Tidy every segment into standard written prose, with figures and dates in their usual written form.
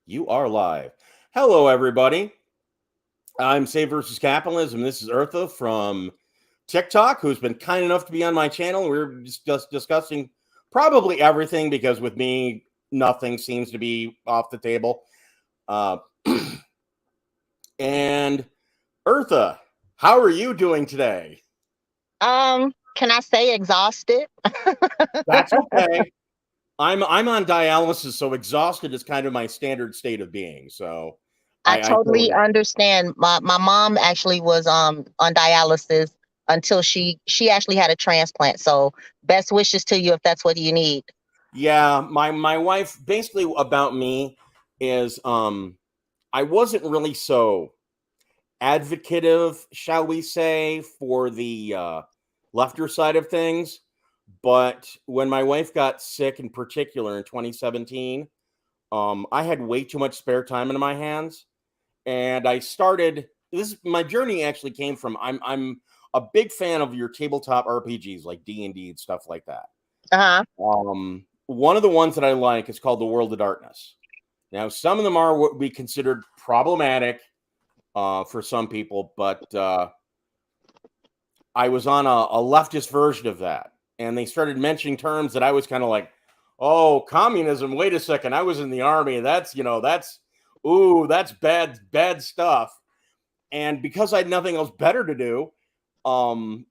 You are live. Hello, everybody. I'm Save versus Capitalism. This is Eartha from TikTok, who's been kind enough to be on my channel. We're just discussing probably everything because with me, nothing seems to be off the table. Uh, and Eartha, how are you doing today? Can I say exhausted? That's okay. I'm on dialysis, so exhausted is kind of my standard state of being. So I I totally totally understand. My mom actually was on dialysis until she actually had a transplant. So best wishes to you if that's what you need. yeah. My wife basically about me is I wasn't really so advocative, shall we say, for the lefter side of things. But when my wife got sick, in particular in 2017, I had way too much spare time in my hands, and I started. My journey actually came from I'm a big fan of your tabletop RPGs like D&D and stuff like that. Uh-huh. One of the ones that I like is called The World of Darkness. Now, some of them are what we considered problematic for some people, but I was on a leftist version of that, and they started mentioning terms that I was kind of like, "Oh, communism! Wait a second, I was in the army. That's bad stuff." And because I had nothing else better to do, um,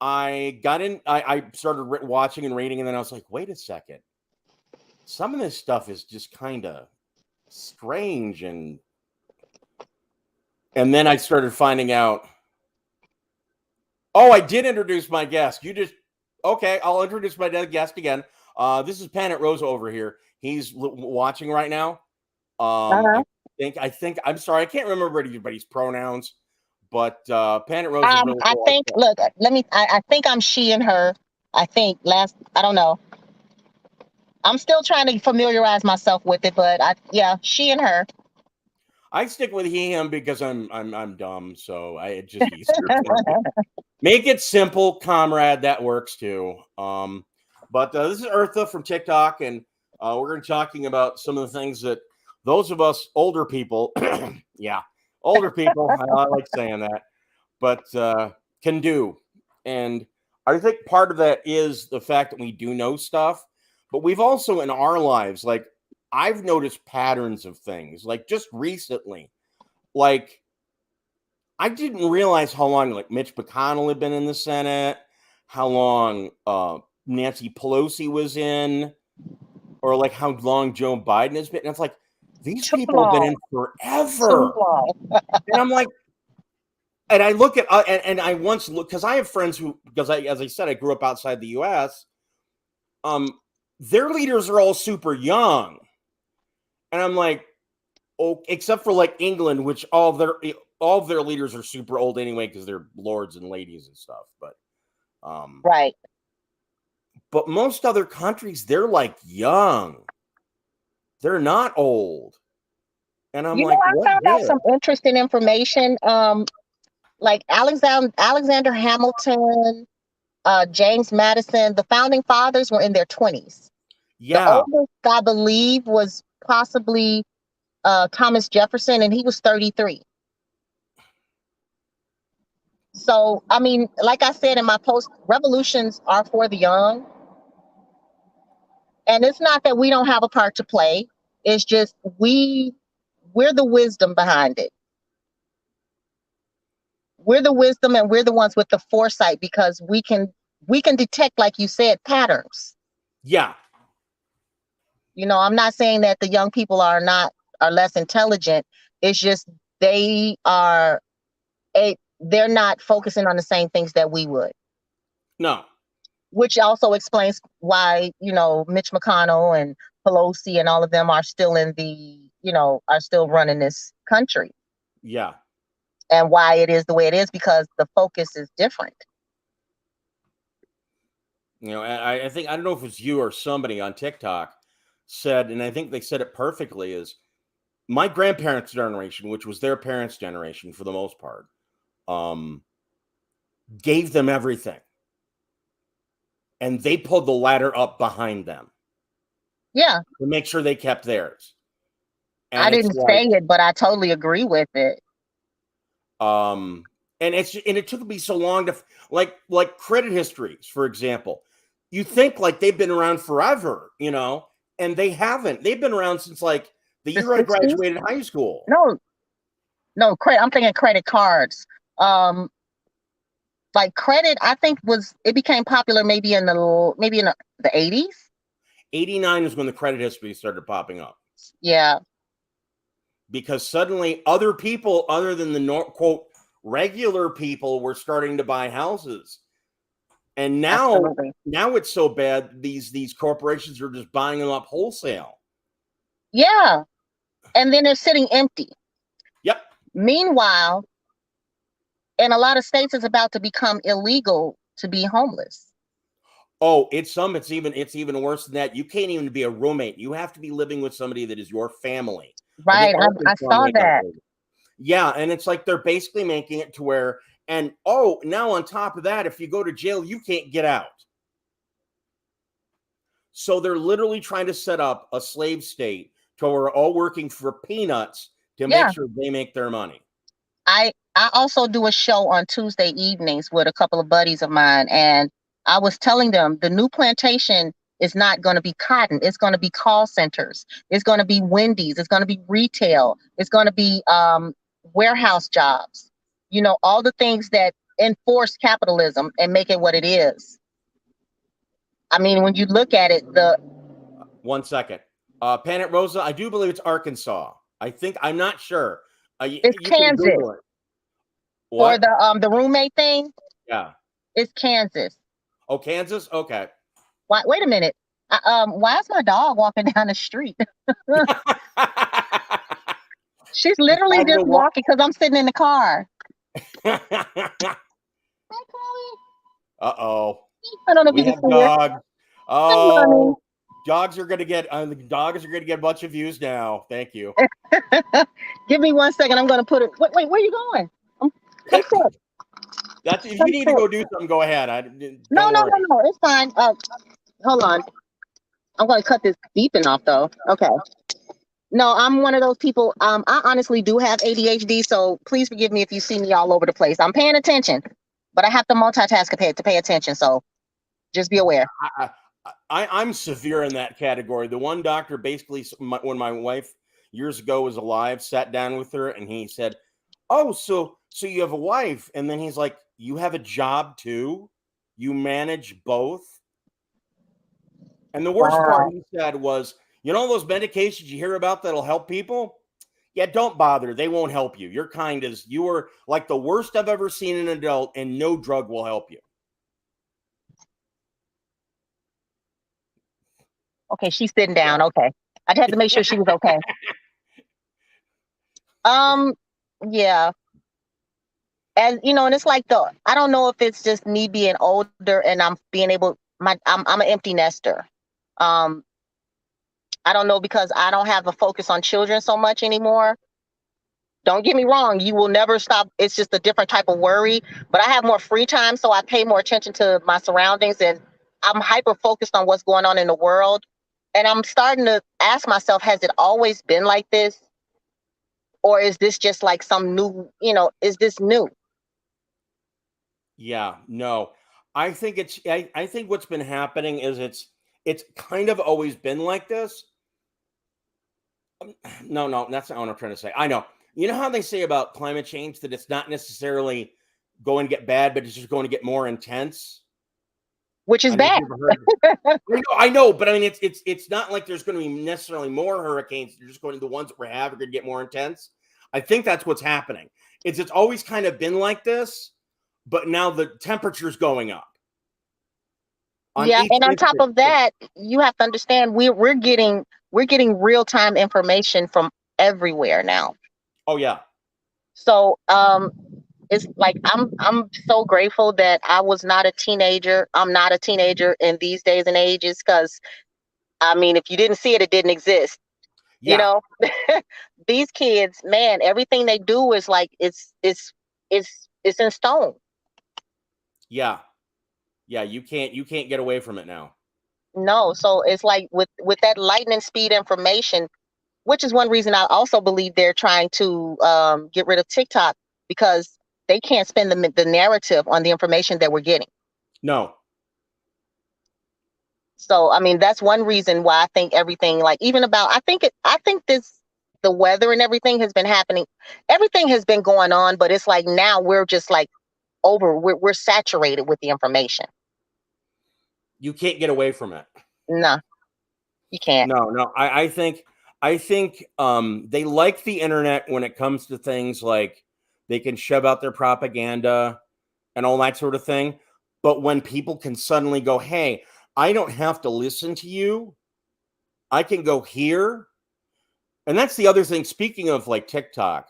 I got in. I started watching and reading, and then I was like, "Wait a second, some of this stuff is just kind of strange," and then I started finding out. Oh, I did introduce my guest. You just okay? I'll introduce my guest again. This is Planet Rosa over here. He's watching right now. Uh-huh. I think I'm sorry, I can't remember anybody's pronouns, but Planet Rose is really I cool. think look, let me I think I'm she and her. I think last I don't know. I'm still trying to familiarize myself with it, but yeah, she and her. I stick with he him because I'm dumb, so it's just easier for me. Make it simple, comrade. That works too. But this is Eartha from TikTok, and we're going to be talking about some of the things that those of us older people, yeah, older people, I like saying that, but can do. And I think part of that is the fact that we do know stuff, but we've also in our lives, like I've noticed patterns of things, like just recently, like I didn't realize how long like Mitch McConnell had been in the Senate, how long Nancy Pelosi was in, or like how long Joe Biden has been. And it's like these Too people have been long. in Too forever, long. and I'm like, and I look at and I once look because I have friends who because as I said I grew up outside the U.S. Um, their leaders are all super young, and I'm like, oh, except for like England, which all of their leaders are super old anyway because they're lords and ladies and stuff. Um, Right. but most other countries, they're like young. They're not old. And I'm You know, like, I what found out gives? some interesting information. Like Alexander Hamilton, James Madison, the founding fathers were in their 20s. The Yeah. oldest, I believe, was possibly Thomas Jefferson, and he was 33. So, I mean, like I said in my post, revolutions are for the young. And it's not that we don't have a part to play. It's just we're the wisdom behind it. We're the wisdom and we're the ones with the foresight because we can detect, like you said, patterns. Yeah. You know, I'm not saying that the young people are less intelligent. It's just they are they're not focusing on the same things that we would, No. which also explains why, Mitch McConnell and Pelosi and all of them are still are still running this country, Yeah. and why it is the way it is because the focus is different. I think I don't know if it's you or somebody on TikTok said, and I think they said it perfectly, is my grandparents' generation, which was their parents' generation for the most part, um, gave them everything. And they pulled the ladder up behind them Yeah. to make sure they kept theirs. I And it's didn't say it, but I totally agree with it. and it took me so long to like credit histories, for example. You think like they've been around forever, and they haven't. They've been around since like the The year I 60s? graduated high school. No, credit. I'm thinking credit cards. Um, like credit, I think it became popular maybe in the 80s. 89 is when the credit history started popping up. Yeah. Because suddenly other people other than the quote regular people were starting to buy houses. And now Absolutely. it's so bad these corporations are just buying them up wholesale. Yeah. And then they're sitting empty. Yep. Meanwhile, in a lot of states it's about to become illegal to be homeless. Oh, it's even worse than that. You can't even be a roommate. You have to be living with somebody that is your family. I Right. think I saw that. yeah, and it's like they're basically making it to where, and now on top of that, if you go to jail, you can't get out. So they're literally trying to set up a slave state to where we're all working for peanuts to make Yeah. sure they make their money. I also do a show on Tuesday evenings with a couple of buddies of mine, and I was telling them the new plantation is not going to be cotton. It's going to be call centers. It's going to be Wendy's. It's going to be retail. It's going to be warehouse jobs. All the things that enforce capitalism and make it what it is. I mean, when you look at it, 1 second. Planet Rosa, I do believe it's Arkansas. I'm not sure. it's You can Kansas Google it. for What? the roommate thing. Yeah. It's Kansas. Oh, Kansas? Okay. Wait a minute. Why is my dog walking down the street? She's literally just walking because I'm sitting in the car. Hi, Chloe. Uh-oh. I don't know if We you can have see her. dogs. Oh, dogs are gonna get a bunch of views now. Thank you. Give me 1 second. I'm gonna put it. Wait, where are you going? Come sit. That's if you need to go do something, go ahead. No, Don't worry. no. It's fine. Hold on. I'm gonna cut this beeping off though. Okay. No, I'm one of those people. I honestly do have ADHD, so please forgive me if you see me all over the place. I'm paying attention, but I have to multitask to pay attention. So just be aware. I'm severe in that category. The one doctor basically, when my wife years ago was alive, sat down with her and he said, "Oh, so you have a wife?" And then he's like, "You have a job too? You manage both?" And the worst part he said was, those medications you hear about that'll help people? Yeah, don't bother. They won't help you. You are like the worst I've ever seen in an adult, and no drug will help you. Okay, she's sitting down. Okay. I had to make sure she was okay. Yeah. And and it's like I don't know if it's just me being older and I'm being able I'm an empty nester. Um I don't know because I don't have a focus on children so much anymore. Don't get me wrong, you will never stop. It's just a different type of worry, but I have more free time, so I pay more attention to my surroundings and I'm hyper focused on what's going on in the world. And I'm starting to ask myself, has it always been like this? Or is this just like some new, is this new? Yeah, no. I think I think what's been happening is it's kind of always been like this. No, that's not what I'm trying to say. I know. You know how they say about climate change that it's not necessarily going to get bad, but it's just going to get more intense? Which is bad. I know, but I mean, it's not like there's going to be necessarily more hurricanes. They're just going to the ones that we have are going to get more intense. I think that's what's happening. It's always kind of been like this, but now the temperature's going up. Yeah, and on top of that, you have to understand we're getting real time information from everywhere now. Oh yeah. So it's like I'm so grateful that I was not a teenager. I'm not a teenager in these days and ages because I mean, if you didn't see it, it didn't exist. Yeah. These kids, man, everything they do is like it's in stone. Yeah. Yeah, you can't get away from it now. No, so it's like with that lightning speed information, which is one reason I also believe they're trying to get rid of TikTok, because they can't spin the narrative on the information that we're getting. No. So, I mean, that's one reason why I think everything, like even about, I think the weather and everything has been happening. Everything has been going on, but it's like now we're just like we're saturated with the information. You can't get away from it. No, you can't. No. I think they like the internet when it comes to things like they can shove out their propaganda and all that sort of thing. But when people can suddenly go, hey, I don't have to listen to you, I can go here. And that's the other thing. Speaking of like TikTok,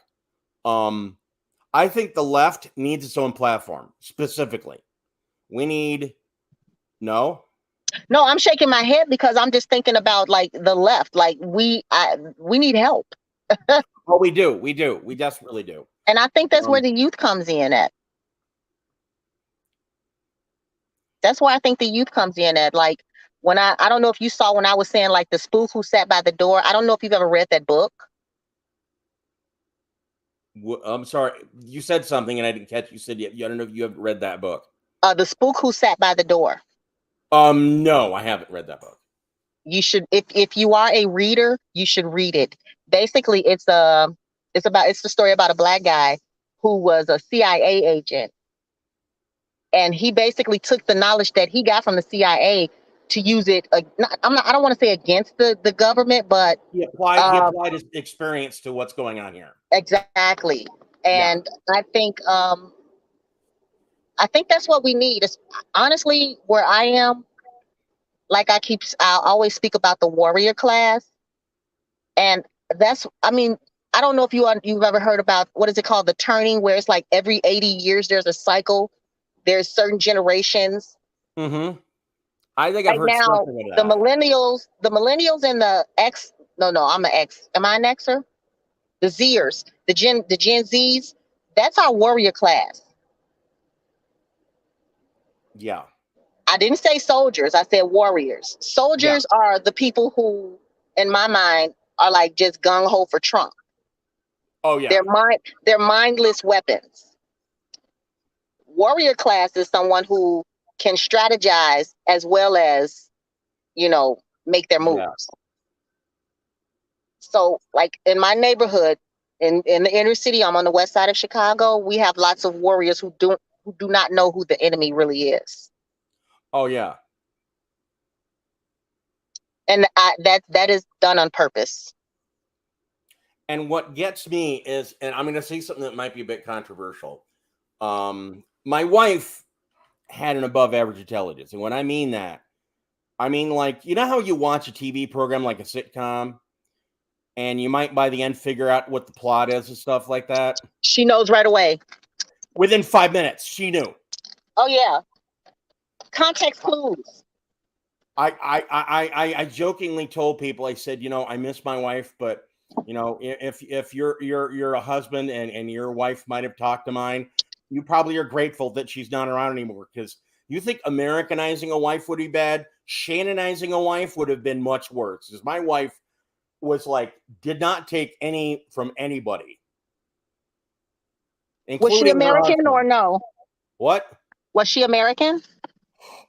I think the left needs its own platform specifically. We need no. No, I'm shaking my head because I'm just thinking about like the left. Like we need help. Oh, we do. We desperately do. And I think that's where the youth comes in at. That's where I think the youth comes in at. Like when I don't know if you saw when I was saying like the spook who sat by the door. I don't know if you've ever read that book. I'm sorry. You said something and I didn't catch. You said I don't know if you have read that book. The spook who sat by the door. No, I haven't read that book. You should, if you are a reader, you should read it. Basically, it's the story about a Black guy who was a CIA agent, and he basically took the knowledge that he got from the CIA to use it. I don't want to say against the government, but he applied his experience to what's going on here. Exactly, and yeah. I think that's what we need. It's, honestly, where I am, like I'll always speak about the warrior class. And that's, I mean, I don't know if you've ever heard about, what is it called? The turning, where it's like every 80 years, there's a cycle. There's certain generations. Mm-hmm. I think I've heard something about that. The millennials and the X, no, I'm an X. Am I an Xer? The Zers, the Gen Zs, that's our warrior class. Yeah. I didn't say soldiers. I said warriors. Soldiers are the people who, in my mind, are like just gung ho for Trump. Oh yeah. They're mindless weapons. Warrior class is someone who can strategize as well as, make their moves. Yeah. So, like in my neighborhood, in the inner city, I'm on the west side of Chicago. We have lots of warriors who do not know who the enemy really is. Oh yeah. And that is done on purpose. And what gets me is, and I'm going to say something that might be a bit controversial. My wife had an above average intelligence. And when I mean that, I mean, like, you know how you watch a TV program like a sitcom and you might by the end figure out what the plot is and stuff like that? She knows right away. Within 5 minutes, she knew. Oh, yeah. Context clues. I jokingly told people, I said, I miss my wife, but if you're a husband and your wife might have talked to mine, you probably are grateful that she's not around anymore, because you think Americanizing a wife would be bad. Shannonizing a wife would have been much worse, because my wife was like, did not take any from anybody. Was she American or no? What? Was she American?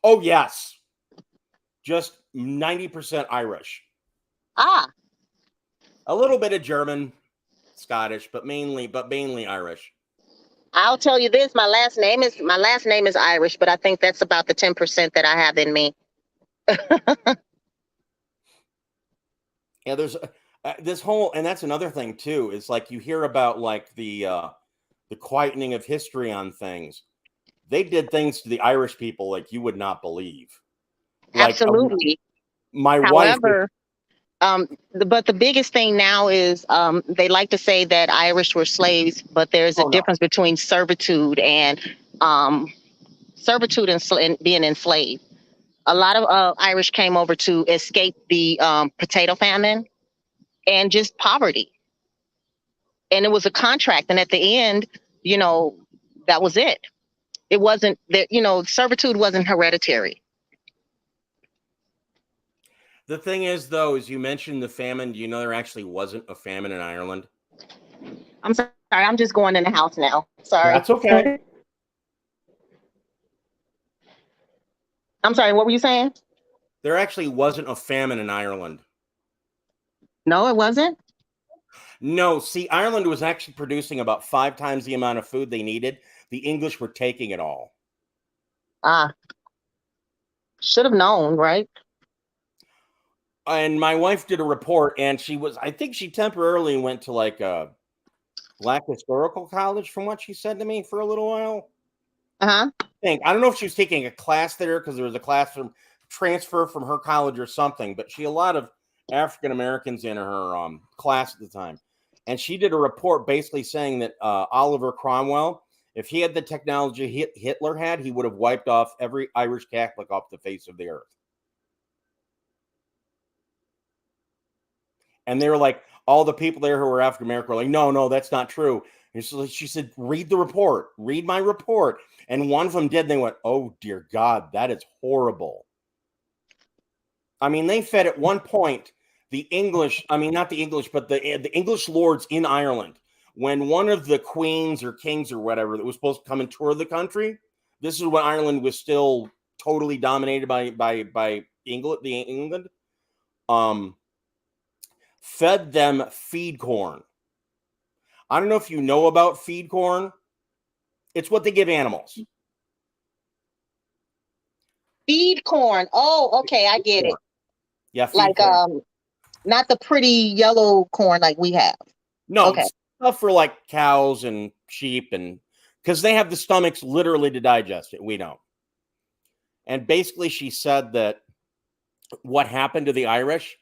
Oh, yes. Just 90% Irish. Ah. A little bit of German, Scottish, but mainly Irish. I'll tell you this, my last name is Irish, but I think that's about the 10% that I have in me. Yeah, there's this whole, and that's another thing too, is like you hear about like the quietening of history on things. They did things to the Irish people like you would not believe. Like, absolutely. My wife. But the biggest thing now is they like to say that Irish were slaves, but there's a difference between servitude and being enslaved. A lot of Irish came over to escape the potato famine and just poverty. And it was a contract. And at the end, that was it. It wasn't that, servitude wasn't hereditary. The thing is, though, is you mentioned the famine. Do you know there actually wasn't a famine in Ireland? I'm sorry. I'm just going in the house now. Sorry. That's okay. I'm sorry. What were you saying? There actually wasn't a famine in Ireland. No, it wasn't. No, see, Ireland was actually producing about 5 times the amount of food they needed. The English were taking it all. Ah, should have known, right? And my wife did a report, and I think she temporarily went to like a Black Historical College, from what she said to me, for a little while. Uh-huh. I don't know if she was taking a class there because there was a class from transfer from her college or something, but she had a lot of African Americans in her class at the time. And she did a report basically saying that Oliver Cromwell, if he had the technology Hitler had, he would have wiped off every Irish Catholic off the face of the earth. And they were like, all the people there who were African American were like, no, that's not true. And so she said, read the report, read my report. And one of them did. And they went, oh, dear God, that is horrible. I mean, they fed at one point the English, I mean, not the English, but the English lords in Ireland. When one of the queens or kings or whatever that was supposed to come and tour the country, this is when Ireland was still totally dominated by England. Fed them feed corn. I don't know if you know about feed corn. It's what they give animals. Feed corn. Oh, okay, I get it. Yeah, feed like corn. Not the pretty yellow corn like we have. No, okay. It's stuff for like cows and sheep, and because they have the stomachs literally to digest it. We don't. And basically, she said that what happened to the Irish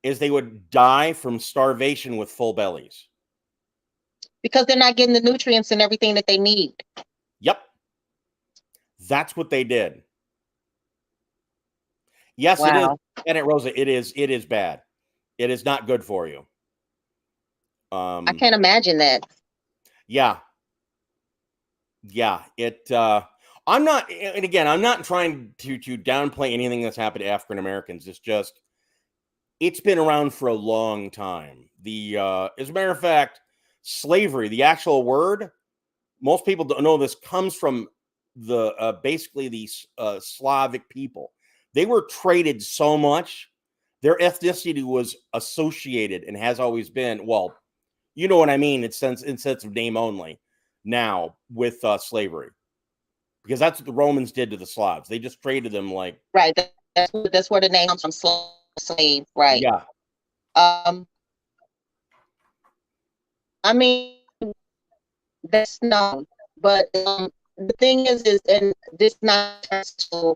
is they would die from starvation with full bellies. Because they're not getting the nutrients and everything that they need. Yep. That's what they did. Yes, wow. It is. And it, Rosa, it is bad. It is not good for you. I can't imagine that. Yeah. I'm not, and again, I'm not trying to downplay anything that's happened to African Americans. It's been around for a long time. As a matter of fact, slavery, the actual word, most people don't know this, comes from basically these Slavic people. They were traded so much, their ethnicity was associated and has always been, well, you know what I mean, in sense of name only, now with slavery. Because that's what the Romans did to the Slavs. They just traded them like... Right, that's where the name comes from, slave, right. Yeah. I mean, that's known, but the thing is, and this is not so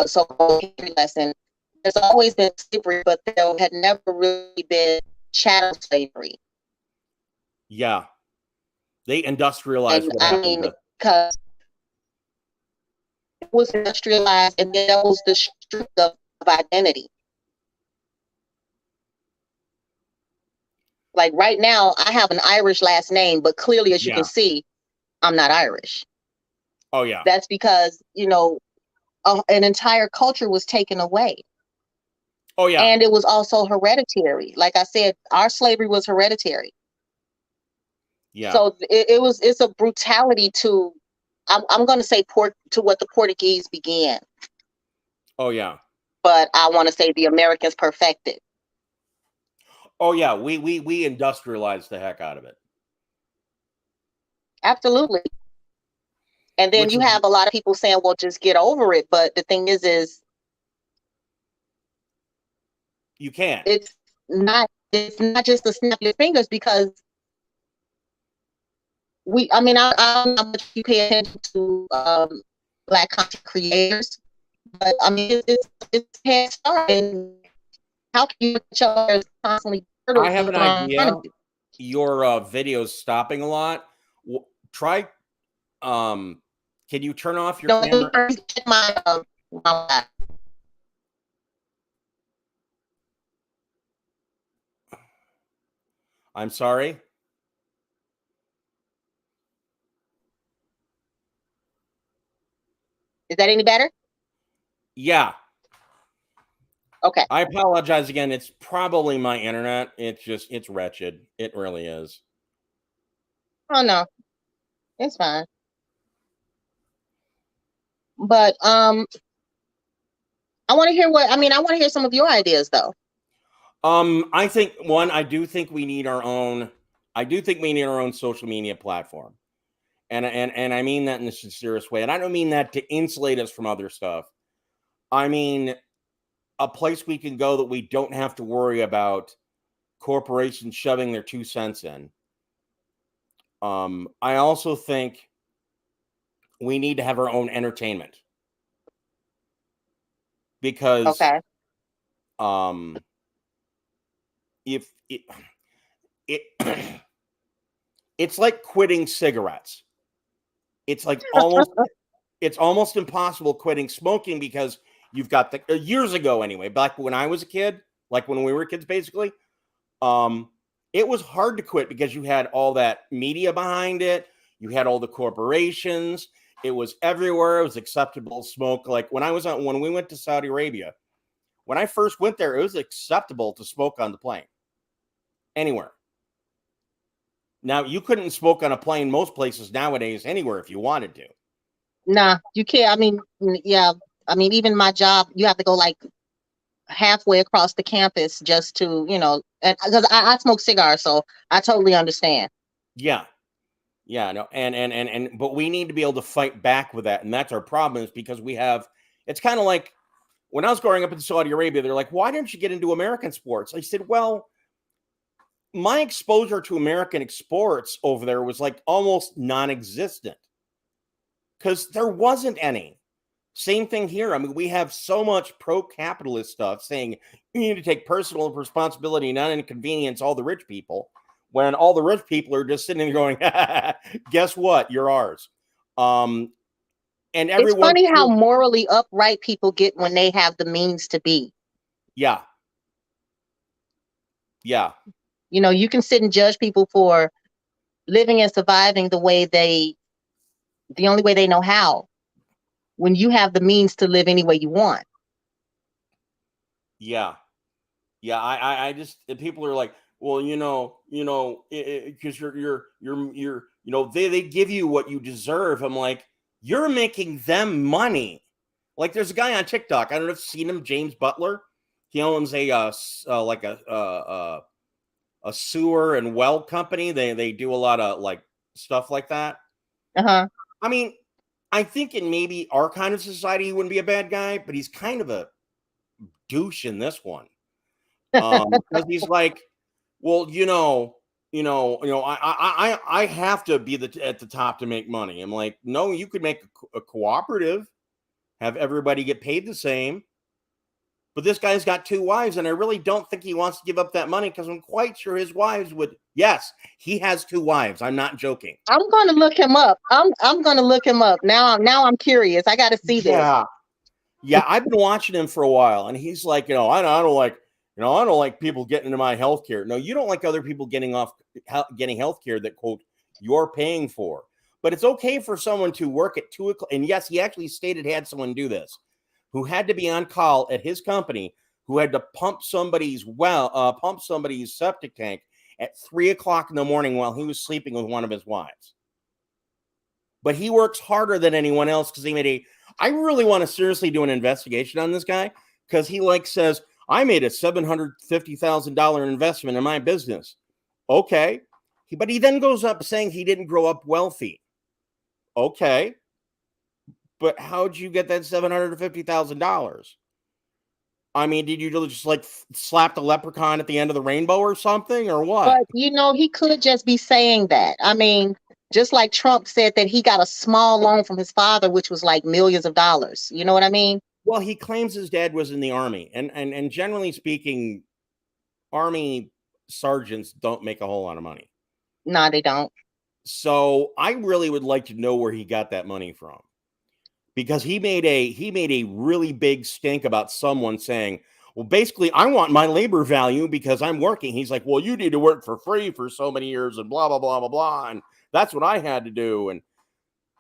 so-called history lesson, there's always been slavery, but there had never really been chattel slavery. Yeah. They industrialized what happened. Because it was industrialized, and that was the strip of identity. Like right now, I have an Irish last name, but clearly, as you can see, I'm not Irish. Oh, yeah. That's because, an entire culture was taken away. Oh, yeah. And it was also hereditary. Like I said, our slavery was hereditary. Yeah. So it's a brutality to, I'm going to say to what the Portuguese began. Oh, yeah. But I want to say the Americans perfected. Oh, yeah. We industrialized the heck out of it. Absolutely. And then you have a lot of people saying, well, just get over it. But the thing is you can't. It's not just to snap your fingers, because I don't know how much you pay attention to Black content creators, but I mean, it's head start. And how can you constantly? I have an idea. Your video's stopping a lot. Try. Can you turn off your camera? Check my I'm sorry. Is that any better? Yeah. Okay. I apologize again. It's probably my internet. It's wretched. It really is. Oh no, it's fine. But I want to hear I want to hear some of your ideas though. I think I do think we need our own. I do think we need our own social media platform, and I mean that in the sincerest way. And I don't mean that to insulate us from other stuff. I mean a place we can go that we don't have to worry about corporations shoving their 2 cents in. I also think we need to have our own entertainment because Okay. if it it's like quitting cigarettes. It's like it's almost impossible quitting smoking because you've got the years ago anyway, back when I was a kid, like when we were kids basically, it was hard to quit because you had all that media behind it, you had all the corporations, it was everywhere, it was acceptable to smoke. Like when we went to Saudi Arabia, when I first went there, it was acceptable to smoke on the plane anywhere. Now, you couldn't smoke on a plane most places nowadays anywhere if you wanted to. Nah, you can't. I mean, yeah. I mean, even my job, you have to go like halfway across the campus just to, and because I smoke cigars, so I totally understand. Yeah. Yeah, no, and but we need to be able to fight back with that, and that's our problem is because it's kind of like when I was growing up in Saudi Arabia, they're like, why didn't you get into American sports? I said, well, my exposure to American sports over there was like almost non-existent because there wasn't any. Same thing here. I mean, we have so much pro-capitalist stuff saying you need to take personal responsibility, not inconvenience all the rich people, when all the rich people are just sitting there going, guess what? You're ours. And It's everyone, funny how morally upright people get when they have the means to be. yeah. Yeah. You can sit and judge people for living and surviving the only way they know how, when you have the means to live any way you want. Yeah. Yeah. I just, people are like, well, because they give you what you deserve. I'm like, you're making them money. Like there's a guy on TikTok. I don't know if you've seen him, James Butler. He owns a sewer and well company. They do a lot of like stuff like that. Uh-huh. I mean, I think in maybe our kind of society he wouldn't be a bad guy, but he's kind of a douche in this one. Because he's like, well, I have to be at the top to make money. I'm like, no, you could make a cooperative, have everybody get paid the same. But this guy's got 2 wives, and I really don't think he wants to give up that money because I'm quite sure his wives would. Yes, he has 2 wives. I'm not joking. I'm going to look him up. I'm going to look him up now. I'm curious. I got to see this. Yeah. I've been watching him for a while, and he's like, I don't like people getting into my health care. No, you don't like other people getting health care that quote you're paying for. But it's okay for someone to work at 2 o'clock. And yes, he actually stated he had someone do this, who had to be on call at his company, who had to pump somebody's septic tank at 3 o'clock in the morning while he was sleeping with one of his wives. But he works harder than anyone else because I really want to seriously do an investigation on this guy because he says, I made a $750,000 investment in my business. Okay. But he then goes up saying he didn't grow up wealthy. Okay. But how'd you get that $750,000? I mean, did you just slap the leprechaun at the end of the rainbow or something, or what? But he could just be saying that. I mean, just like Trump said that he got a small loan from his father, which was like millions of dollars. You know what I mean? Well, he claims his dad was in the army, and generally speaking, army sergeants don't make a whole lot of money. No, they don't. So I really would like to know where he got that money from. Because he made a really big stink about someone saying, well, basically, I want my labor value because I'm working. He's like, well, you need to work for free for so many years and blah, blah, blah, blah, blah. And that's what I had to do.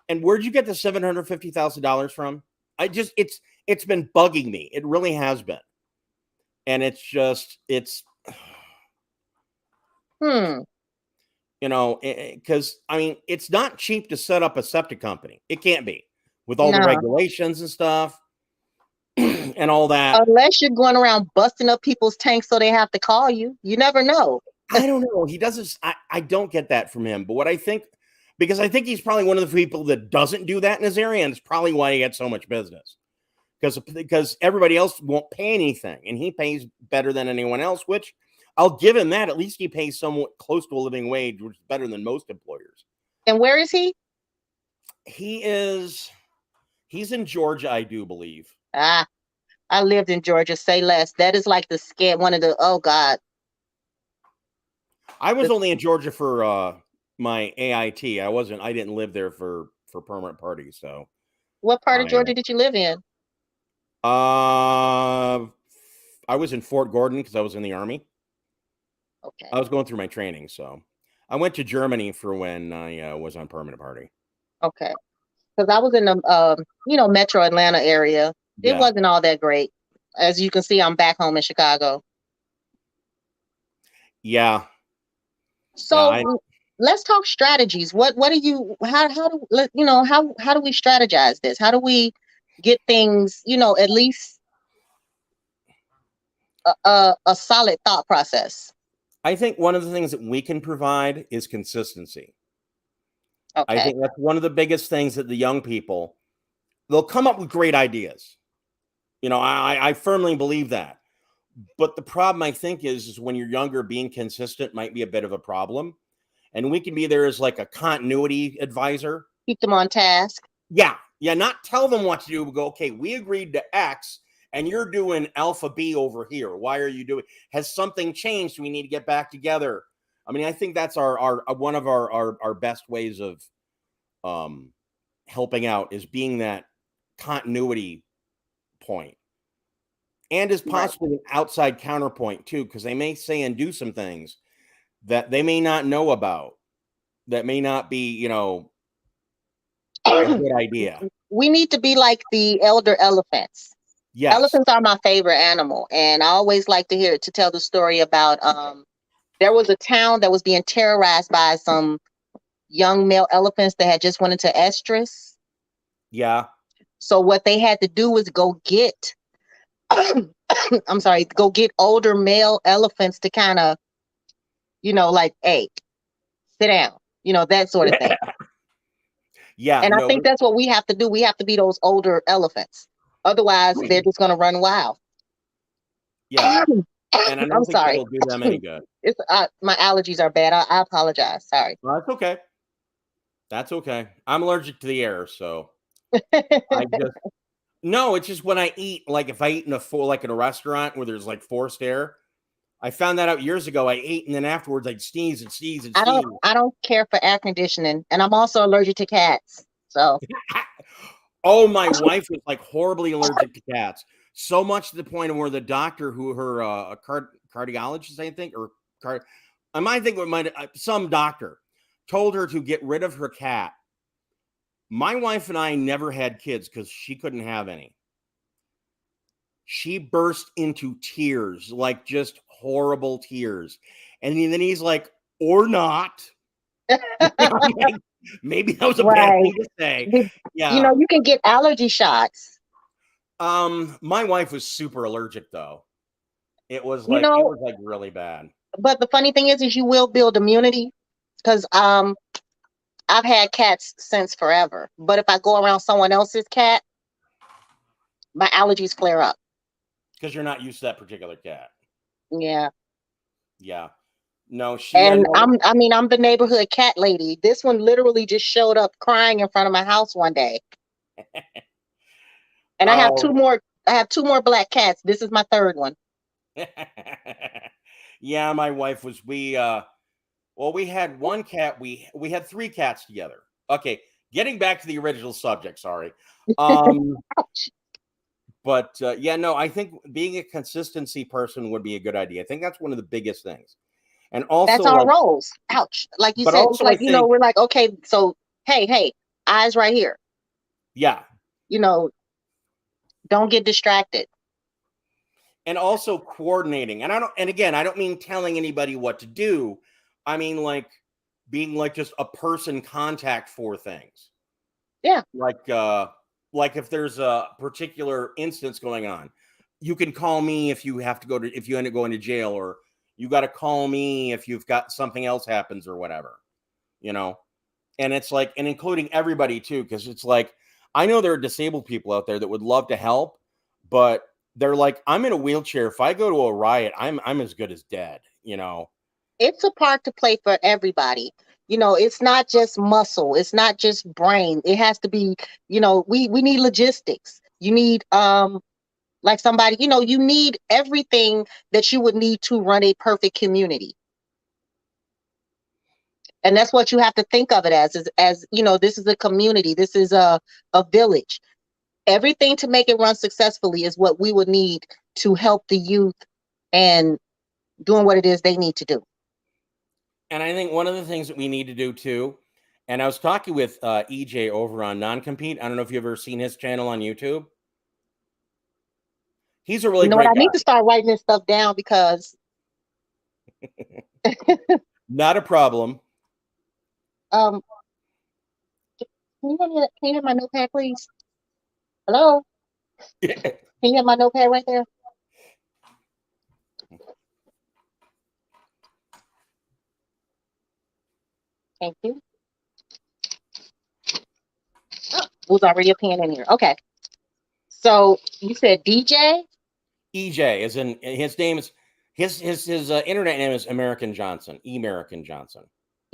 And where'd you get the $750,000 from? It's been bugging me. It really has been. And it's just, it's, Hmm. you know, because I mean, it's not cheap to set up a septic company. It can't be, with all the No. regulations and stuff and all that. Unless you're going around busting up people's tanks so they have to call you. You never know. I don't know. He doesn't. I don't get that from him. But what I think, because I think he's probably one of the people that doesn't do that in his area, and it's probably why he gets so much business. Because everybody else won't pay anything, and he pays better than anyone else. Which I'll give him that. At least he pays somewhat close to a living wage, which is better than most employers. And where is he? He's in Georgia, I do believe. Ah, I lived in Georgia. Say less. That is like the scare. One of the, oh God. I was only in Georgia for my AIT. I didn't live there for permanent parties. So What part of Georgia did you live in? I was in Fort Gordon because I was in the Army. Okay. I was going through my training, so I went to Germany for when I was on permanent party. Okay. Because I was in the Metro Atlanta area. It Yeah. wasn't all that great. As you can see, I'm back home in Chicago. Yeah. So let's talk strategies. What do you how do how do we strategize this? How do we get things, at least a solid thought process? I think one of the things that we can provide is consistency. I Okay. think that's one of the biggest things that the young people, they'll come up with great ideas. I firmly believe that. But the problem, I think, is when you're younger, being consistent might be a bit of a problem. And we can be there as like a continuity advisor. Keep them on task. Yeah. Not tell them what to do, but go, okay, we agreed to X and you're doing alpha B over here. Why are you doing? Has something changed? We need to get back together. I mean, I think that's our one of our best ways of helping out is being that continuity point. And as possibly an outside counterpoint too, because they may say and do some things that they may not know about, that may not be, a good idea. We need to be like the elder elephants. Yes. Elephants are my favorite animal, and I always like to tell the story about there was a town that was being terrorized by some young male elephants that had just went into estrus. Yeah. So what they had to do was go get go get older male elephants to kind of, like, hey, sit down, that sort of thing. Yeah. And I think that's what we have to do. We have to be those older elephants. Otherwise, they're just going to run wild. Yeah. And I don't think sorry. that'll do them any good. It's my allergies are bad. I apologize. Sorry. Well, that's okay. That's okay. I'm allergic to the air, so no, it's just when I eat, like if I eat in a restaurant where there's like forced air. I found that out years ago. I ate and then afterwards I'd sneeze and sneeze and sneeze. I don't care for air conditioning, and I'm also allergic to cats. So oh, my wife was like horribly allergic to cats. So much to the point of where the doctor, who her cardiologist, I think, or I might think it might some doctor told her to get rid of her cat. My wife and I never had kids because she couldn't have any. She burst into tears, like just horrible tears. And then he's like, or not. Like, maybe that was a bad thing to say. Yeah. You can get allergy shots. My wife was super allergic though. It was like really bad. But the funny thing is you will build immunity, because I've had cats since forever. But if I go around someone else's cat, my allergies flare up. Because you're not used to that particular cat. Yeah. Yeah. No, I'm the neighborhood cat lady. This one literally just showed up crying in front of my house one day. And I have two more black cats. This is my third one. Yeah, my wife was we had one cat. We had 3 cats together. Okay, getting back to the original subject, sorry. But I think being a consistency person would be a good idea. I think that's one of the biggest things. And also that's our roles. Ouch. Like you said, it's like, we're like, okay, so hey, eyes right here. Yeah. Don't get distracted. and also coordinating. And again, I don't mean telling anybody what to do. I mean like being like just a person contact for things. Yeah. Like if there's a particular instance going on, you can call me if you have to go to, if you end up going to jail, or you got to call me if you've got something else happens or whatever, you know. And it's like, and including everybody too, because it's like, I know there are disabled people out there that would love to help, but they're like, I'm in a wheelchair. If I go to a riot, I'm as good as dead, you know. It's a part to play for everybody. You know, it's not just muscle, it's not just brain. It has to be, you know, we need logistics. You need like somebody, you know, you need everything that you would need to run a perfect community. And that's what you have to think of it as, you know, this is a community, this is a village. Everything to make it run successfully is what we would need to help the youth and doing what it is they need to do. And I think one of the things that we need to do too, and I was talking with EJ over on Non-Compete. I don't know if you've ever seen his channel on YouTube. He's a really You know what? great I guy. need to start writing this stuff down because Not a problem. can you have my notepad, please? Hello? Can you have my notepad right there? Thank you. Oh, was already a pen in here. Okay. So you said DJ? EJ is in, his name is, his internet name is American Johnson. American Johnson.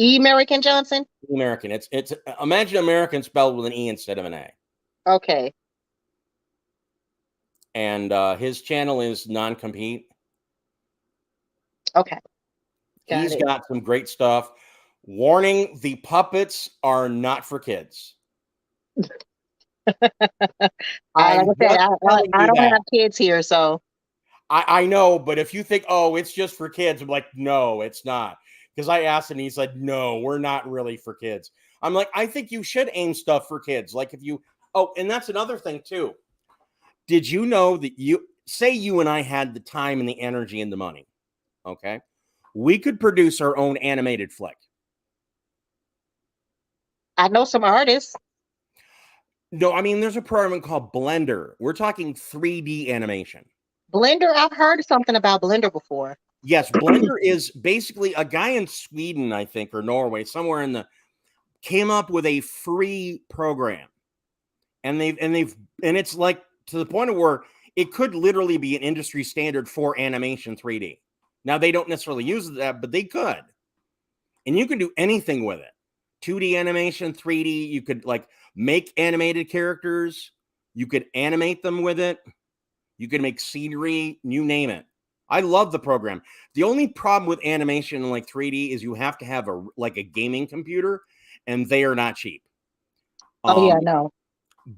American Johnson? American. It's imagine American spelled with an E instead of an A. Okay. And his channel is Non-Compete. Okay. He's got some great stuff. Warning, the puppets are not for kids. Like I said, I don't have kids here, so. I know, but if you think, oh, it's just for kids, I'm like, no, it's not. Because I asked him, he said, no, we're not really for kids. I'm like, I think you should aim stuff for kids. Like if you, oh, and that's another thing too. Did you know that you and I had the time and the energy and the money, okay? We could produce our own animated flick. I know some artists. No, I mean, there's a program called Blender. We're talking 3D animation. Blender, I've heard something about Blender before. Yes, Blender is basically a guy in Sweden, I think, or Norway, somewhere in the, came up with a free program. And it's like to the point of where it could literally be an industry standard for animation 3D. Now they don't necessarily use that, but they could. And you can do anything with it. 2D animation, 3D, you could like make animated characters, you could animate them with it. You can make scenery, you name it. I love the program. The only problem with animation in like 3D is you have to have a gaming computer, and they are not cheap. Oh yeah, no.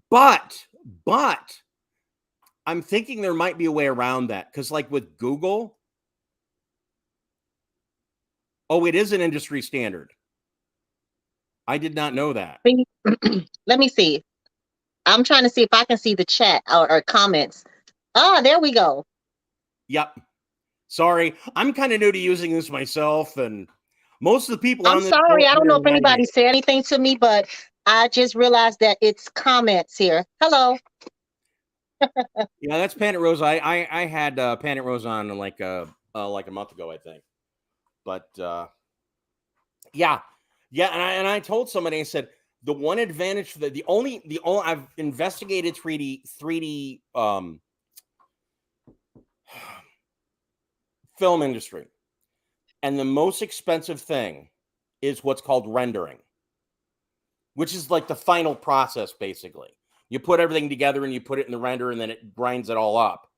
But I'm thinking there might be a way around that, because like with Google, oh, it is an industry standard. I did not know that. Let me see. I'm trying to see if I can see the chat or comments. Ah, there we go. Yep. Sorry, I'm kind of new to using this myself, and most of the people. I'm sorry, I don't know if anybody said anything to me, but I just realized that it's comments here. Hello. Yeah, that's Planet Rose. I had Planet Rose on like a month ago, I think. But yeah, and I told somebody, I said the one advantage for the only I've investigated 3D film industry, and the most expensive thing is what's called rendering, which is like the final process. Basically, you put everything together and you put it in the render, and then it grinds it all up,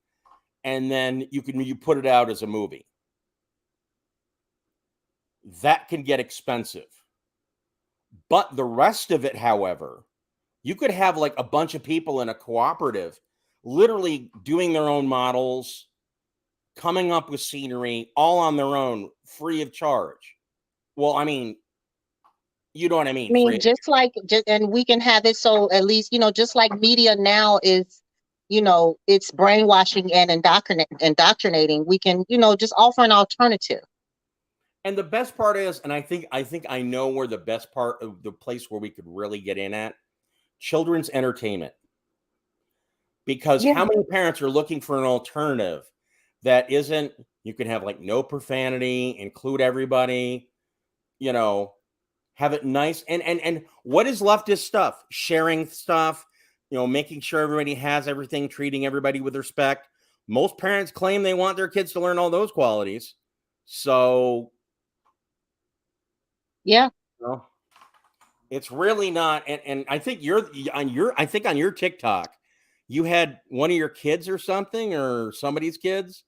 and then you put it out as a movie. That can get expensive. But the rest of it, however, you could have like a bunch of people in a cooperative literally doing their own models, coming up with scenery, all on their own, free of charge. Well, I mean, you know what I mean? And we can have it so at least, just like media now is it's brainwashing and indoctrinating, we can, just offer an alternative. And the best part is, and I think I know where the best part of the place where we could really get in at children's entertainment. Because Yeah. how many parents are looking for an alternative that isn't, you can have like no profanity, include everybody, you know, have it nice. And what is leftist stuff? Sharing stuff, making sure everybody has everything, treating everybody with respect. Most parents claim they want their kids to learn all those qualities. So, Yeah. it's really not. And I think on your TikTok, you had one of your kids or something, or somebody's kids,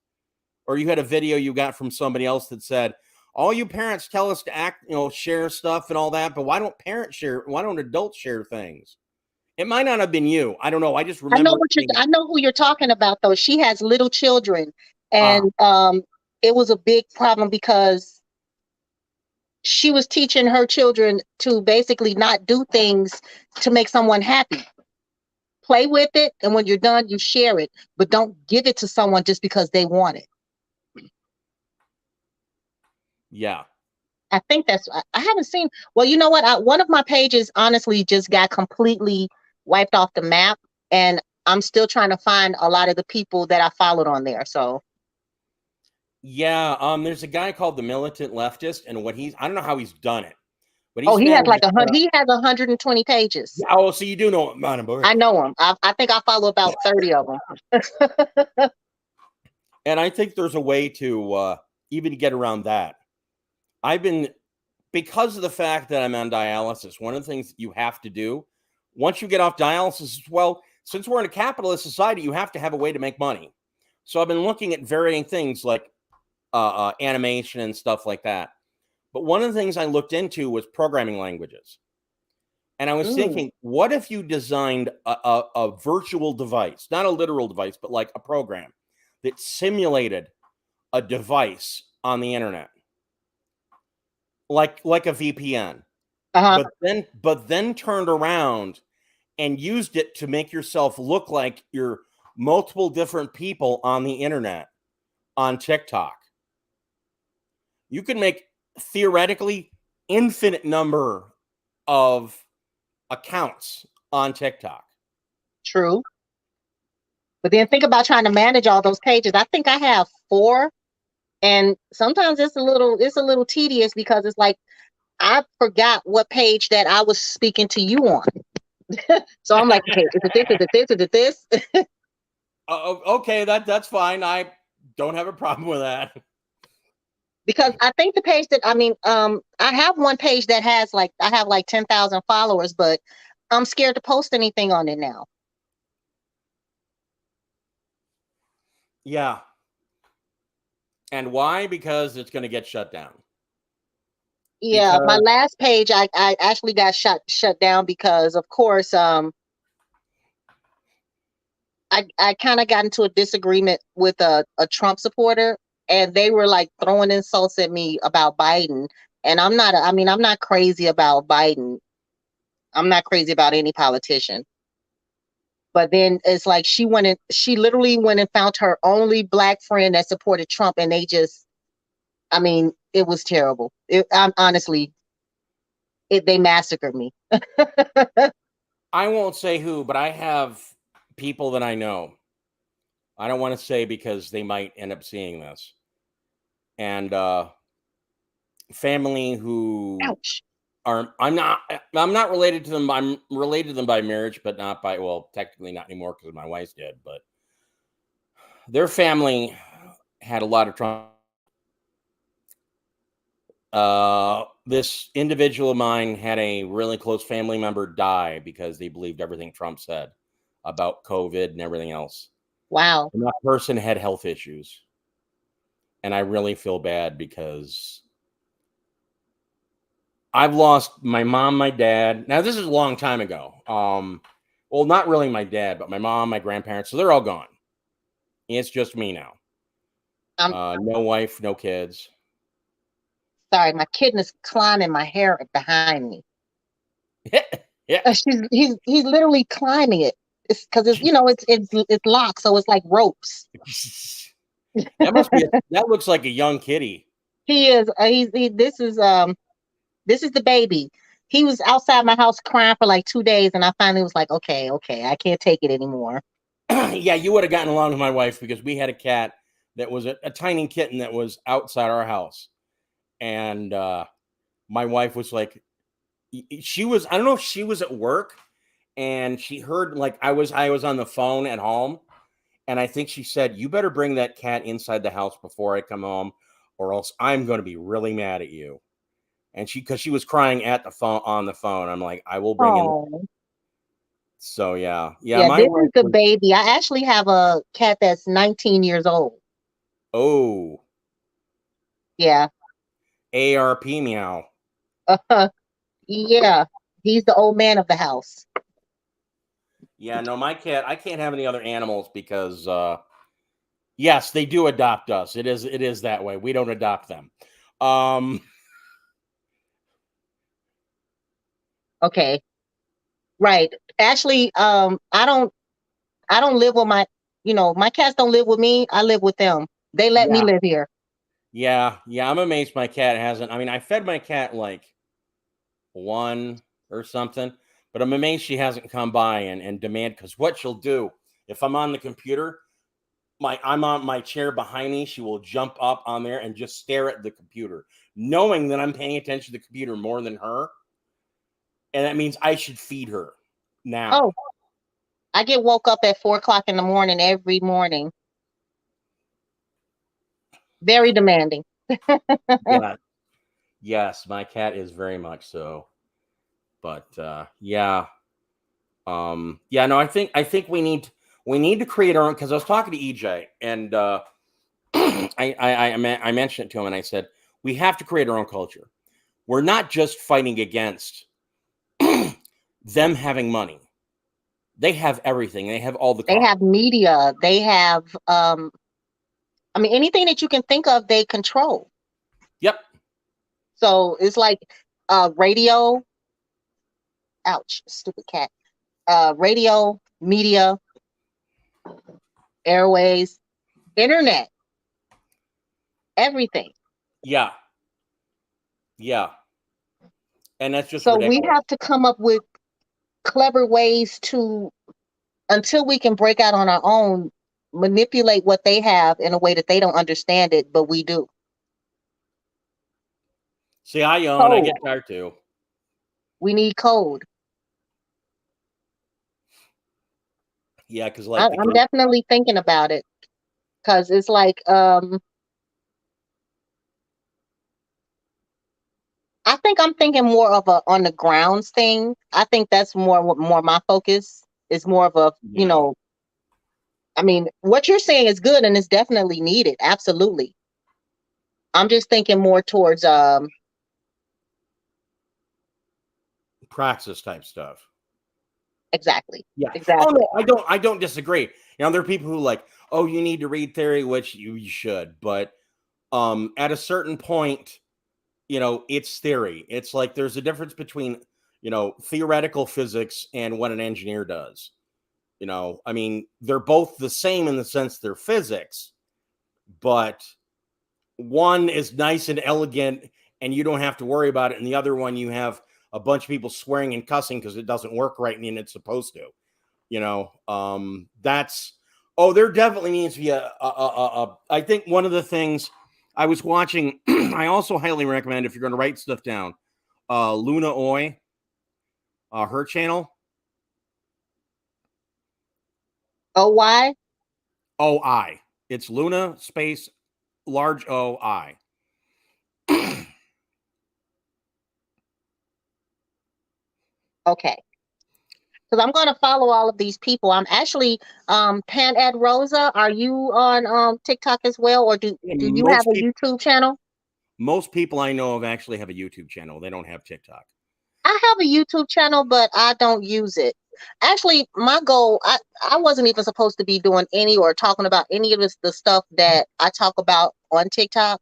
or you had a video you got from somebody else that said, all you parents tell us to act, share stuff and all that, but why don't parents share? Why don't adults share things? It might not have been you. I don't know. I just remember. I know who you're talking about though. She has little children, Ah, and it was a big problem because she was teaching her children to basically not do things to make someone happy. Play with it, and when you're done, you share it, but don't give it to someone just because they want it. yeah. I think I haven't seen. Well, you know what? One of my pages honestly just got completely wiped off the map, and I'm still trying to find a lot of the people that I followed on there. So Yeah. There's a guy called the Militant Leftist, and I don't know how he's done it, but oh, he's he has managed like to he has 120 pages. Oh, so you do know about him, boy. I know him. I think I follow about 30 of them. And I think there's a way to even get around that. Because of the fact that I'm on dialysis, one of the things that you have to do once you get off dialysis, well, since we're in a capitalist society, you have to have a way to make money. So I've been looking at varying things like animation and stuff like that. But one of the things I looked into was programming languages. And I was thinking, what if you designed a virtual device, not a literal device, but like a program that simulated a device on the internet, like a VPN, Uh-huh. but then turned around and used it to make yourself look like you're multiple different people on the internet on TikTok. You can make theoretically infinite number of accounts on TikTok. True. But then think about trying to manage all those pages. I think I have 4, and sometimes it's a little tedious because it's like I forgot what page that I was speaking to you on. So I'm like, okay, is it this? Is it this? Is it this? Okay, that's fine. I don't have a problem with that. Because I think the page that I have one page that has like I have like 10,000 followers, but I'm scared to post anything on it now. Yeah. And why? Because it's going to get shut down. Yeah, my last page I actually got shut down because of course I kind of got into a disagreement with a Trump supporter, and they were like throwing insults at me about Biden. And I'm not crazy about Biden. I'm not crazy about any politician. But then it's like she literally went and found her only black friend that supported Trump, and it was terrible. Honestly, they massacred me. I won't say who, but I have people that I know. I don't want to say because they might end up seeing this. And family who Ouch. I'm not related to them. I'm related to them by marriage, but not by, well, technically not anymore because my wife's dead, but their family had a lot of trauma. This individual of mine had a really close family member die because they believed everything Trump said about COVID and everything else. Wow. And that person had health issues. And I really feel bad because I've lost my mom, my dad. Now, this is a long time ago. Well, not really my dad, but my mom, my grandparents. So they're all gone. It's just me now. No wife, no kids. Sorry, my kitten is climbing my hair behind me. Yeah. He's literally climbing it. It's because it's locked, so it's like ropes. That looks like a young kitty. He is. This is the baby. He was outside my house crying for like 2 days, and I finally was like, okay, I can't take it anymore. Yeah, you would have gotten along with my wife because we had a cat that was a tiny kitten that was outside our house, and my wife was like, she was, I don't know if she was at work and she heard like I was on the phone at home, and I think she said, "You better bring that cat inside the house before I come home, or else I'm going to be really mad at you." And because she was crying at the phone on the phone, I'm like, "I will bring in." Oh, So yeah, yeah. my This is wife the was. baby. I actually have a cat that's 19 years old. Oh, Yeah. ARP meow. Yeah. He's the old man of the house. Yeah, no, my cat. I can't have any other animals because yes, they do adopt us. It is that way. We don't adopt them. Um, Okay. Right. Actually, I don't live with my cats don't live with me. I live with them. They let me yeah, live here. yeah. I'm amazed my cat hasn't. I mean, I fed my cat like one or something, but I'm amazed she hasn't come by and demand, because what she'll do if I'm on the computer, I'm on my chair behind me, she will jump up on there and just stare at the computer, knowing that I'm paying attention to the computer more than her, and that means I should feed her now. Oh, I get woke up at 4 o'clock in the morning every morning. Very demanding. Yeah, yes, my cat is very much so. But yeah, yeah, no, I think we need to create our own, because I was talking to EJ, and I mentioned it to him, and I said we have to create our own culture. We're not just fighting against them having money. They have everything. They have all the They cars. have media. They have I mean anything that you can think of, they control. Yep. So it's like radio, ouch, stupid cat. Radio, media, airways, internet, everything. Yeah. Yeah. And that's just So we ridiculous. have to come up with clever ways to, until we can break out on our own, manipulate what they have in a way that they don't understand it, but we do. See, I yawn. I Code. get tired too. We need code. Yeah, because like the I'm game. definitely thinking about it because it's like I think I'm thinking more of a on the grounds thing. I think that's more my focus is more of a, Yeah. I mean, what you're saying is good and it's definitely needed. Absolutely. I'm just thinking more towards Praxis type stuff. exactly. Yeah. Oh Exactly. no, I don't disagree. There are people who like, oh, you need to read theory, which you should, but at a certain point, it's theory. It's like there's a difference between, theoretical physics and what an engineer does. I mean, they're both the same in the sense they're physics, but one is nice and elegant and you don't have to worry about it. And the other one, you have a bunch of people swearing and cussing because it doesn't work right and it's supposed to. That's, oh, there definitely needs to be I think one of the things I was watching, I also highly recommend, if you're going to write stuff down, Luna Oi, her channel. Oh, why? OI. It's Luna space large OI. Okay. Because I'm going to follow all of these people. I'm actually Pan Ed Rosa. Are you on TikTok as well, or do you have most a people YouTube channel? most people I know of actually have a YouTube channel. They don't have TikTok. I have a YouTube channel, but I don't use it. Actually, my goal, I wasn't even supposed to be doing any or talking about any of the stuff that I talk about on TikTok.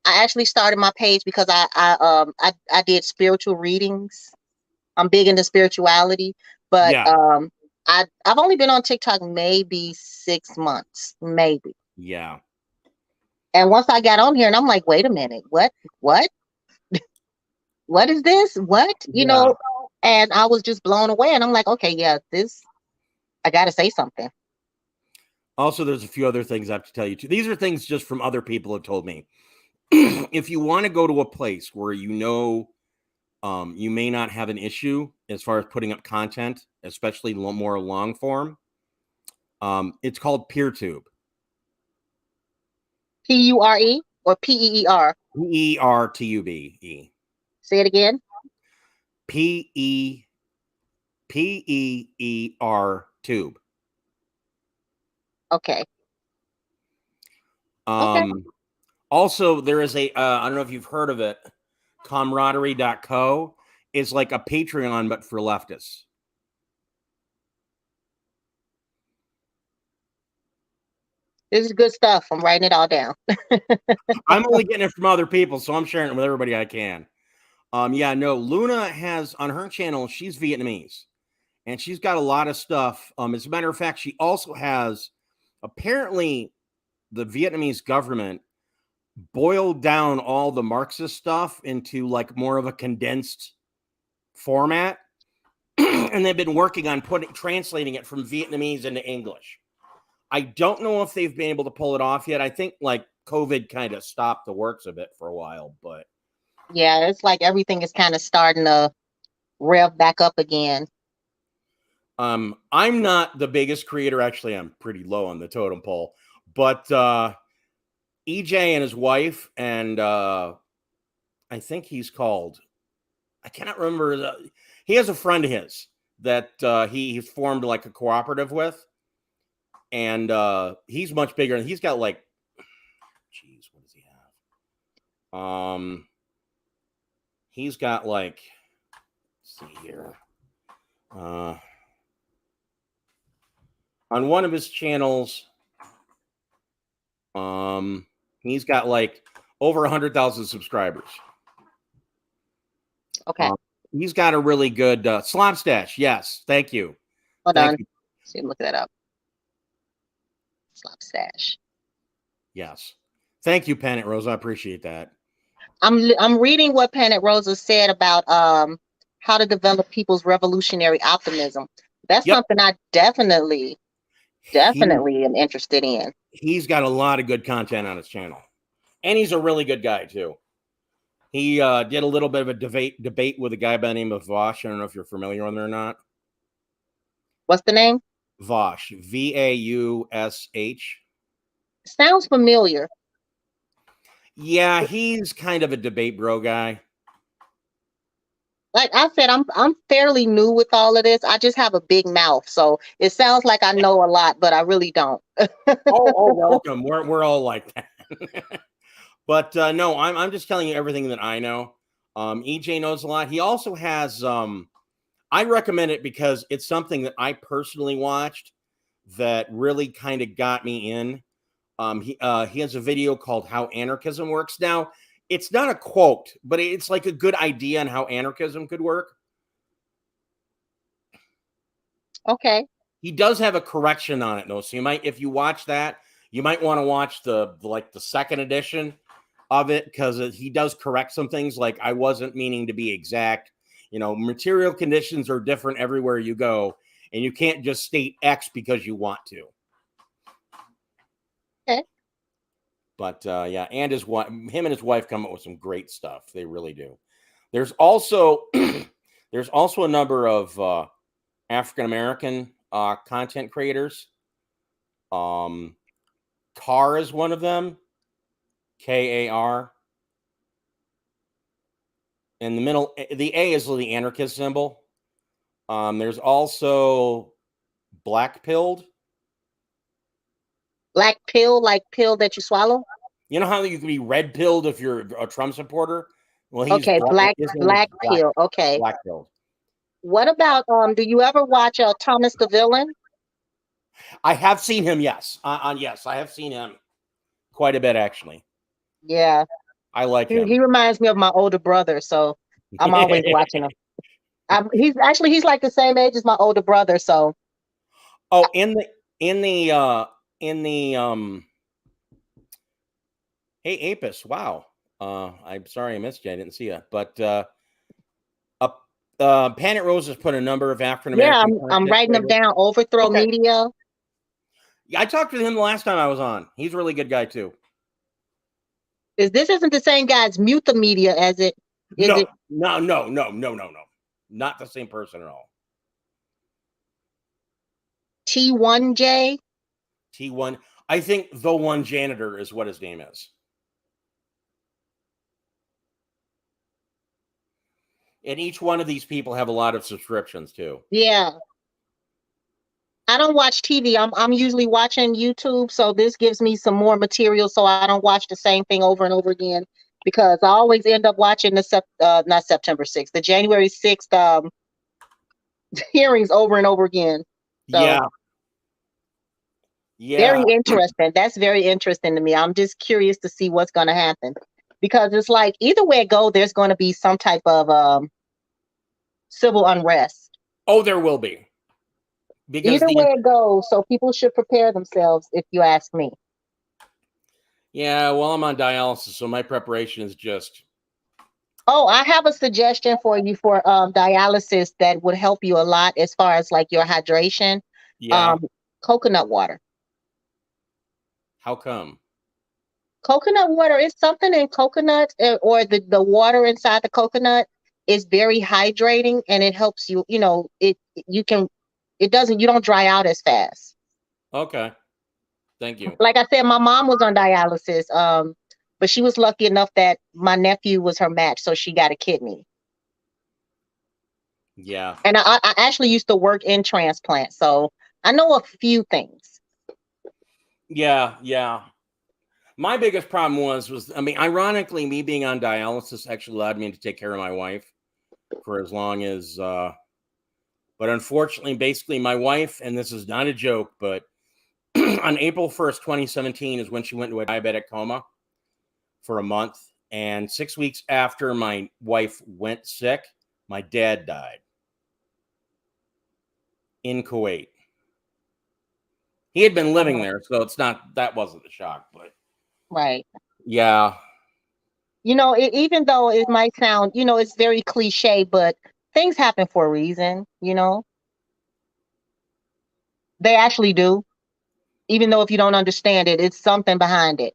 I actually started my page because I did spiritual readings. I'm big into spirituality, but Yeah. I've only been on TikTok maybe 6 months, maybe. Yeah. And once I got on here, and I'm like, wait a minute, what, what is this? What, Yeah. And I was just blown away. And I'm like, okay, yeah, I got to say something. Also, there's a few other things I have to tell you too. These are things just from other people who have told me. If you want to go to a place where you may not have an issue as far as putting up content, especially more long form, it's called PeerTube. PURE or PEER? PERTUBE. Say it again. PEER tube. Okay. Also, there is I don't know if you've heard of it, camaraderie.co is like a Patreon, but for leftists. This is good stuff. I'm writing it all down. I'm only getting it from other people, so I'm sharing it with everybody I can. Yeah, no, Luna has on her channel, she's Vietnamese, and she's got a lot of stuff. As a matter of fact, she also has, apparently, the Vietnamese government boiled down all the Marxist stuff into like more of a condensed format. And they've been working on translating it from Vietnamese into English. I don't know if they've been able to pull it off yet. I think like COVID kind of stopped the works of it for a while, but yeah, it's like everything is kind of starting to rev back up again. I'm not the biggest creator. Actually, I'm pretty low on the totem pole, but EJ and his wife, and I think he's called, I cannot remember. He has a friend of his that he formed like a cooperative with, and he's much bigger, and he's got like, geez, what does he have? He's got like, let's see here, on one of his channels, he's got like over 100,000 subscribers. Okay. He's got a really good Slopstash. Yes, thank you. Hold on. See, look that up. Slopstash. Yes, thank you, Pennant Rose. I appreciate that. I'm reading what Pennant Rosa said about how to develop people's revolutionary optimism. That's something I definitely am interested in. He's got a lot of good content on his channel, and he's a really good guy too. He did a little bit of a debate with a guy by the name of Vosh. I don't know if you're familiar with him or not. What's the name? Vosh. VAUSH. Sounds familiar. Yeah, he's kind of a debate bro guy. Like I said, I'm fairly new with all of this. I just have a big mouth, so it sounds like I know a lot, but I really don't. oh, welcome. We're all like that. But no, I'm just telling you everything that I know. EJ knows a lot. He also has I recommend it because it's something that I personally watched that really kind of got me in. He has a video called How Anarchism Works. Now, it's not a quote, but it's like a good idea on how anarchism could work. Okay. He does have a correction on it though. So you might, if you watch that, you might want to watch the second edition of it, because he does correct some things. Like, I wasn't meaning to be exact. Material conditions are different everywhere you go, and you can't just state X because you want to. Okay. But yeah, and him and his wife come up with some great stuff. They really do. There's also a number of African American content creators. Car is one of them. KAR. In the middle, the A is the anarchist symbol. There's also Black Pilled. Black pill, like pill that you swallow? You know how you can be red pilled if you're a Trump supporter? Well, he's okay, black pill. Okay. Black pilled. What about do you ever watch Thomas the Villain? I have seen him, yes. Yes, I have seen him quite a bit, actually. Yeah. I like him. He reminds me of my older brother, so I'm always watching him. He's like the same age as my older brother, so Oh, in the hey Apis, wow. I'm sorry I missed you. I didn't see you. But Planet Rose has put a number of African Yeah, American I'm content writing them creators. down. Overthrow Okay. Media. Yeah, I talked to him the last time I was on. He's a really good guy too. This isn't the same guy as Mute the Media as it is No, it no, no, no, no, no, no. Not the same person at all. T1J? T1. I think the one janitor is what his name is. And each one of these people have a lot of subscriptions too. Yeah. I don't watch TV. I'm usually watching YouTube, so this gives me some more material so I don't watch the same thing over and over again because I always end up watching not September 6th, the January 6th hearings over and over again. So Yeah. Yeah. very interesting. That's very interesting to me. I'm just curious to see what's going to happen because it's like either way it goes, there's going to be some type of civil unrest. Oh, there will be. Because Either way it goes, so people should prepare themselves, if you ask me. Yeah, well, I'm on dialysis, so my preparation is just. Oh, I have a suggestion for you for dialysis that would help you a lot as far as like your hydration. Yeah. Coconut water. How come? Coconut water is something in coconut or the water inside the coconut is very hydrating and it helps you, you can, you don't dry out as fast. Okay. Thank you. Like I said, my mom was on dialysis, but she was lucky enough that my nephew was her match, so she got a kidney. Yeah. And I actually used to work in transplant, so I know a few things. Yeah, yeah. My biggest problem was I mean, ironically, me being on dialysis actually allowed me to take care of my wife for as long as but unfortunately, basically my wife, and this is not a joke, but on April 1st, 2017 is when she went into a diabetic coma for a month. And 6 weeks after my wife went sick, my dad died in Kuwait. He had been living there, so that wasn't the shock, but right. Yeah. Even though it might sound, it's very cliche, but things happen for a reason, They actually do. Even though if you don't understand it, it's something behind it.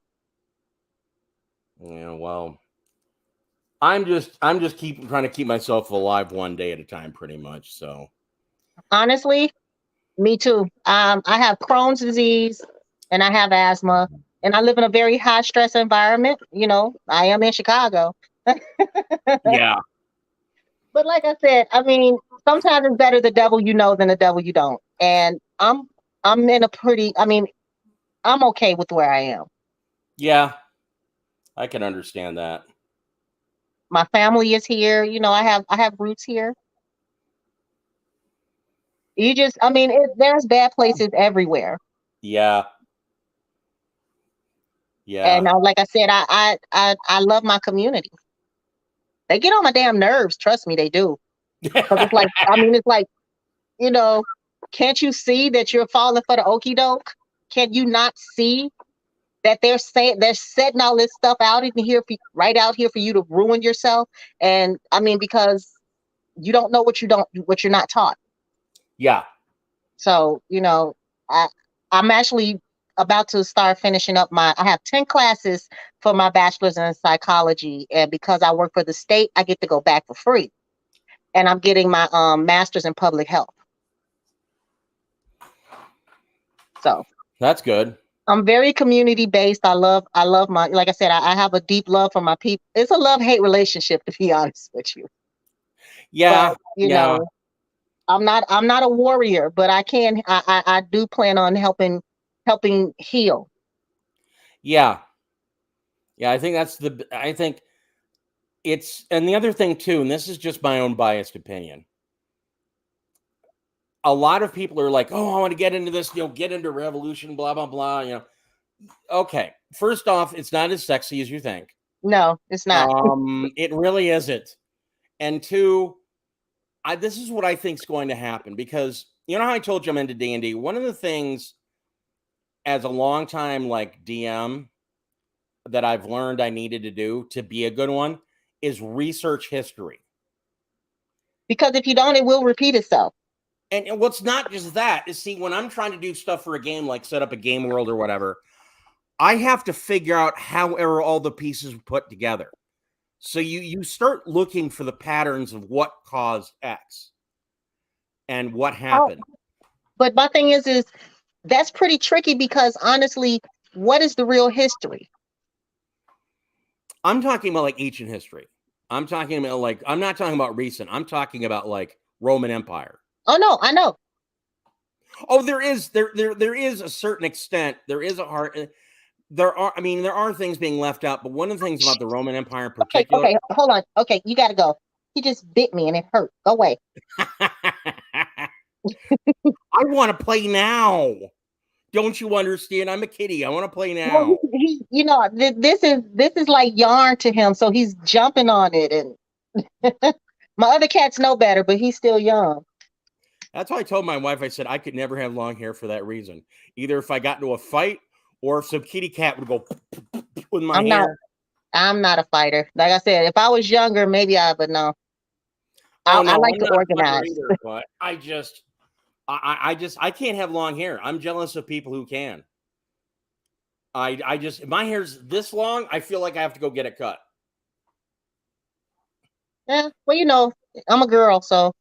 Yeah, well, I'm just trying to keep myself alive one day at a time, pretty much. So Honestly, me too. I have Crohn's disease and I have asthma and I live in a very high stress environment. I am in Chicago. yeah, But like I said, I mean, sometimes it's better the devil you know than the devil you don't. And I'm in a pretty, I mean, I'm okay with where I am. yeah, I can understand that. My family is here. I have roots here. I mean, there's bad places everywhere. Yeah, yeah, And like I said, I love my community. They get on my damn nerves. Trust me, they do. Because it's like, I mean, it's like, you know, can't you see that you're falling for the okie doke? Can you not see that they're setting all this stuff out in here, right out here for you to ruin yourself? And I mean, because you don't know what you're not taught. yeah. So, I'm actually about to start finishing up I have 10 classes for my bachelor's in psychology. And because I work for the state, I get to go back for free. And I'm getting my master's in public health. So That's good. I'm very community based. I love like I said, I have a deep love for my people. It's a love-hate relationship, to be honest with you. Yeah, But yeah, I'm not a warrior, but I do plan on helping heal. yeah, yeah. I think and the other thing too, and this is just my own biased opinion. A lot of people are like, "Oh, I want to get into this, get into revolution, blah blah blah." Okay, first off, it's not as sexy as you think. No, it's not. It really isn't. And two, this is what I think is going to happen because you know how I told you I'm into D&D? One of the things as a long time like DM that I've learned I needed to do to be a good one is research history. Because if you don't, it will repeat itself. And what's not just that is, see, when I'm trying to do stuff for a game, like set up a game world or whatever, I have to figure out how are all the pieces put together. So you start looking for the patterns of what caused X and what happened. But my thing is that's pretty tricky because honestly, what is the real history? I'm talking about like ancient history. I'm talking about like, I'm not talking about recent. I'm talking about like Roman Empire. Oh no, I know. Oh, there is a certain extent. There is a heart. There are things being left out, but one of the things about the Roman Empire in particular. Okay, hold on. Okay, you got to go. He just bit me and it hurt. Go away. I want to play now. Don't you understand? I'm a kitty. I want to play now. Well, this is like yarn to him, so he's jumping on it. And my other cats know better, but he's still young. That's why I told my wife. I said I could never have long hair for that reason. Either if I got into a fight, or if some kitty cat would go with my hair. I'm not a fighter. Like I said, if I was younger, maybe but no. Oh, no, I like to organize. Either, but I can't have long hair. I'm jealous of people who can. If my hair's this long, I feel like I have to go get it cut. Yeah, well, I'm a girl, so.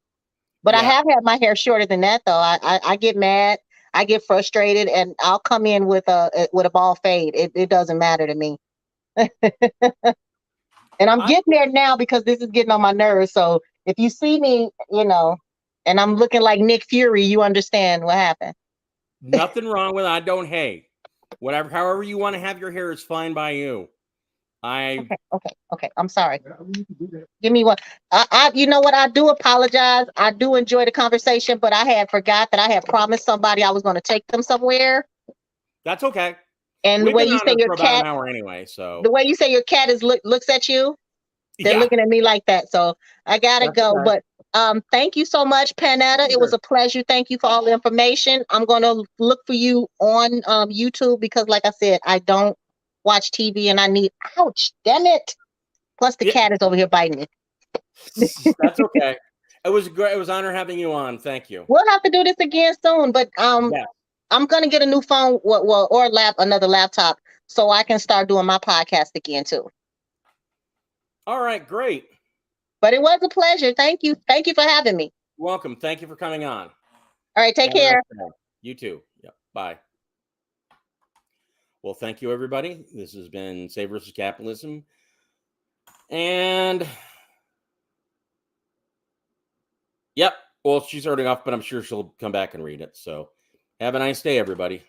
But yeah. I have had my hair shorter than that, though. I get mad, I get frustrated, and I'll come in with a bald fade. It doesn't matter to me. And I'm getting there now because this is getting on my nerves. So if you see me, and I'm looking like Nick Fury, you understand what happened. Nothing wrong with I don't hate. Whatever, however you want to have your hair is fine by you. Okay. I'm sorry. Give me one. You know what? I do apologize. I do enjoy the conversation, but I had forgot that I had promised somebody I was going to take them somewhere. That's okay. And the way you say your cat, an hour anyway, so the way you say your cat looks at you, they're looking at me like that. So I gotta go. Okay. But thank you so much, Panetta. Sure. It was a pleasure. Thank you for all the information. I'm gonna look for you on YouTube because, like I said, I don't watch TV and I need. Ouch! Damn it! Plus, the cat is over here biting me. That's okay. It was great. It was an honor having you on. Thank you. We'll have to do this again soon. But I'm gonna get a new phone, or another laptop, so I can start doing my podcast again too. All right, great. But it was a pleasure. Thank you. Thank you for having me. You're welcome. Thank you for coming on. All right, take care. You too. Yep. Bye. Well, thank you, everybody. This has been Save versus Capitalism. And yep. Well, she's already off, but I'm sure she'll come back and read it. So have a nice day, everybody.